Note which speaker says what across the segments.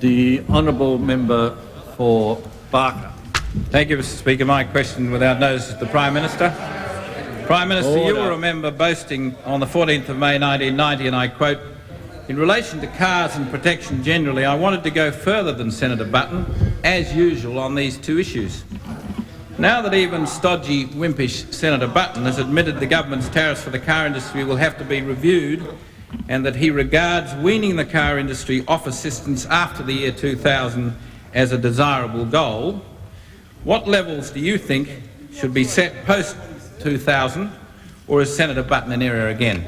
Speaker 1: The honourable member for Barker.
Speaker 2: Thank you, Mr Speaker. My question without notice to the Prime Minister. Prime Minister,
Speaker 1: Order.
Speaker 2: you will remember boasting on the 14th of May 1990, and I quote, "In relation to cars and protection generally, I wanted to go further than Senator Button, as usual, on these two issues." Now that even stodgy, wimpish Senator Button has admitted the government's tariffs for the car industry will have to be reviewed and that he regards weaning the car industry off assistance after the year 2000 as a desirable goal, what levels do you think should be set post-2000, or is Senator Button in error again?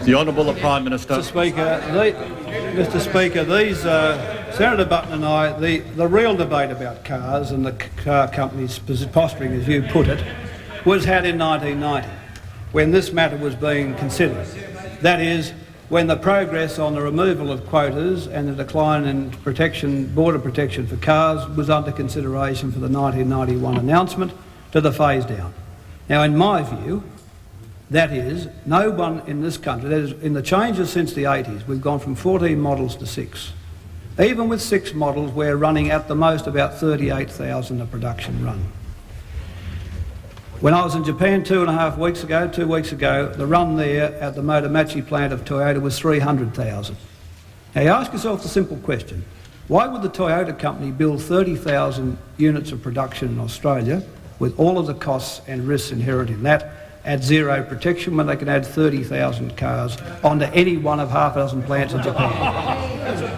Speaker 1: The honourable the Prime Minister.
Speaker 3: Mr Speaker, these Senator Button and I, the real debate about cars and the car companies posturing, as you put it, was had in 1990, when this matter was being considered. That is, when the progress on the removal of quotas and the decline in border protection for cars was under consideration for the 1991 announcement to the phase down. Now, in my view, that is, no one in this country, that is, in the changes since the 80s, we've gone from 14 models to 6. Even with 6 models, we're running at the most about 38,000 a production run. When I was in Japan 2 weeks ago, the run there at the Motomachi plant of Toyota was 300,000. Now you ask yourself the simple question, why would the Toyota company build 30,000 units of production in Australia with all of the costs and risks inherent in that at zero protection when they can add 30,000 cars onto any one of half a dozen plants in Japan?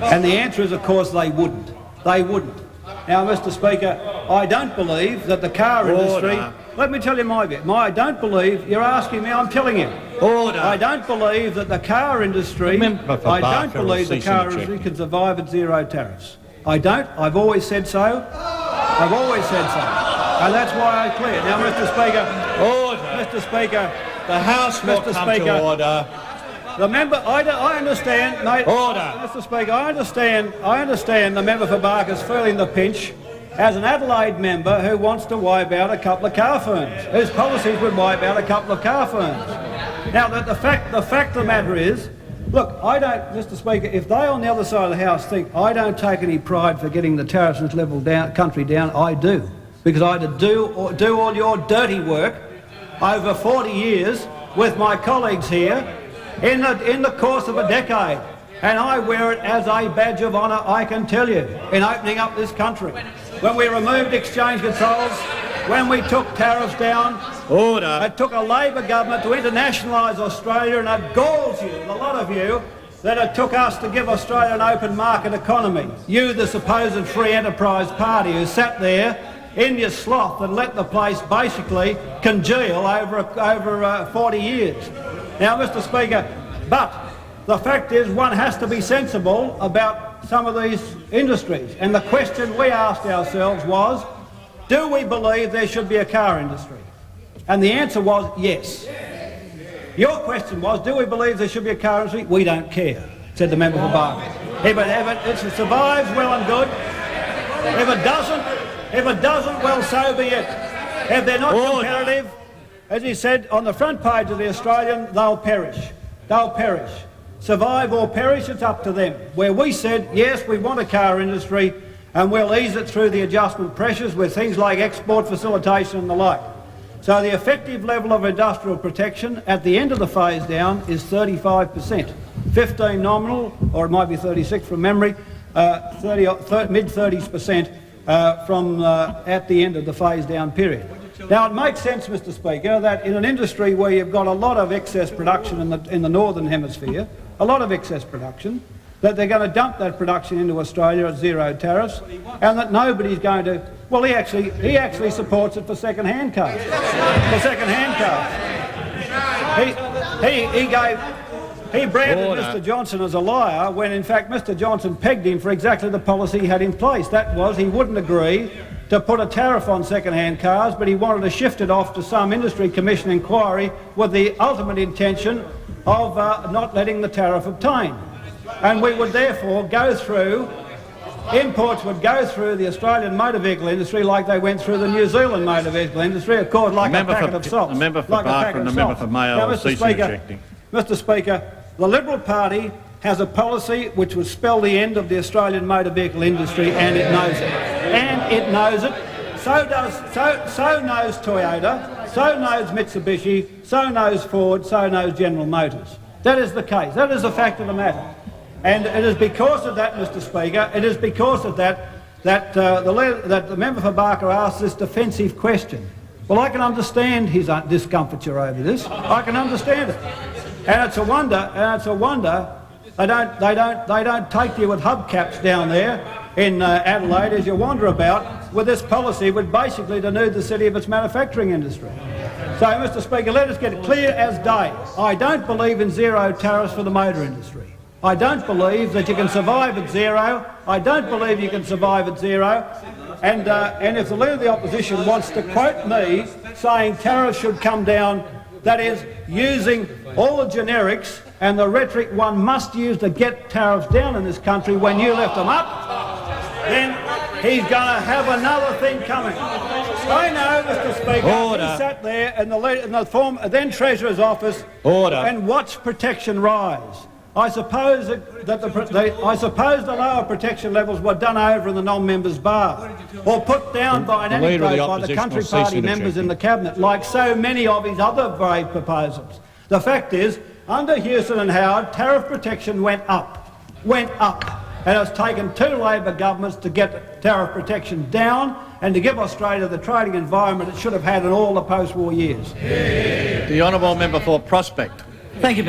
Speaker 3: And the answer is, of course, they wouldn't. They wouldn't. Now, Mr Speaker, I don't believe that the car industry... Let me tell you my bit. I don't believe... You're asking me, I'm telling you.
Speaker 1: Order.
Speaker 3: I don't believe that the car industry... I don't believe the car industry can survive at zero tariffs. I don't. I've always said so. I've always said so. And that's why I clear. Now, Mr Speaker...
Speaker 1: Order.
Speaker 3: Mr Speaker...
Speaker 1: The House will come to order.
Speaker 3: The member, I understand, mate.
Speaker 1: Order.
Speaker 3: Mr Speaker, I understand the member for Barker's feeling the pinch as an Adelaide member who wants to wipe out a couple of car firms, whose policies would wipe out a couple of car firms. Now, the fact of the matter is, look, I don't, Mr Speaker, if they on the other side of the House think I don't take any pride for getting the tariffs in this level country down, I do. Because I do all your dirty work over 40 years with my colleagues here in the course of a decade. And I wear it as a badge of honour, I can tell you, in opening up this country. When we removed exchange controls, when we took tariffs down,
Speaker 1: Order.
Speaker 3: it took a Labor government to internationalise Australia, and it galls you, a lot of you, that it took us to give Australia an open market economy. You, the supposed free enterprise party who sat there in your sloth and let the place basically congeal over 40 years. Now, Mr Speaker, but the fact is one has to be sensible about some of these industries. And the question we asked ourselves was, do we believe there should be a car industry? And the answer was yes. Your question was, do we believe there should be a car industry? We don't care, said the member for Barker. If it survives, well and good. If it doesn't, well, so be it. If they're not competitive, as he said on the front page of The Australian, they'll perish. They'll perish. Survive or perish, it's up to them. Where we said, yes, we want a car industry and we'll ease it through the adjustment pressures with things like export facilitation and the like. So the effective level of industrial protection at the end of the phase down is 35%. 15 nominal, or it might be 36 from memory, mid-30s% from at the end of the phase down period. Now, it makes sense, Mr Speaker, that in an industry where you've got a lot of excess production in the Northern Hemisphere, a lot of excess production, that they're going to dump that production into Australia at zero tariffs, and that nobody's going to... Well, he actually supports it for second-hand cars. For second-hand cars. He branded Mr Johnson as a liar when, in fact, Mr Johnson pegged him for exactly the policy he had in place. That was, he wouldn't agree to put a tariff on second-hand cars, but he wanted to shift it off to some industry commission inquiry with the ultimate intention of not letting the tariff obtain. And we would therefore go through, imports would go through the Australian motor vehicle industry like they went through the New Zealand motor vehicle industry, of course, like a packet of salt.
Speaker 1: The member for Barker and the member for Mayo will cease interjecting.
Speaker 3: Mr Speaker, the Liberal Party has a policy which would spell the end of the Australian motor vehicle industry, and it knows it. And it knows it. So knows Toyota, so knows Mitsubishi, so knows Ford, so knows General Motors. That is the case. That is the fact of the matter. And it is because of that, Mr Speaker, it is because of that the member for Barker asked this defensive question. Well, I can understand his discomfiture over this. I can understand it. And it's a wonder they don't take you with hubcaps down there in Adelaide as you wander about with this policy would basically denude the city of its manufacturing industry. So, Mr Speaker, let us get it clear as day. I don't believe in zero tariffs for the motor industry. I don't believe that you can survive at zero. I don't believe you can survive at zero. And if the Leader of the Opposition wants to quote me saying tariffs should come down, that is, using all the generics and the rhetoric one must use to get tariffs down in this country when you left them up, then he's going to have another thing coming. I know, Mr Speaker,
Speaker 1: Order.
Speaker 3: he sat there in the former then Treasurer's office
Speaker 1: Order.
Speaker 3: and watched protection rise. I suppose the lower protection levels were done over in the non-members' bar, or put down by an anecdote by the country party members in the cabinet, like so many of his other brave proposals. The fact is, under Hewson and Howard, tariff protection went up, and it's taken two Labor governments to get tariff protection down and to give Australia the trading environment it should have had in all the post-war years.
Speaker 1: The honourable member for Prospect.
Speaker 4: Thank you,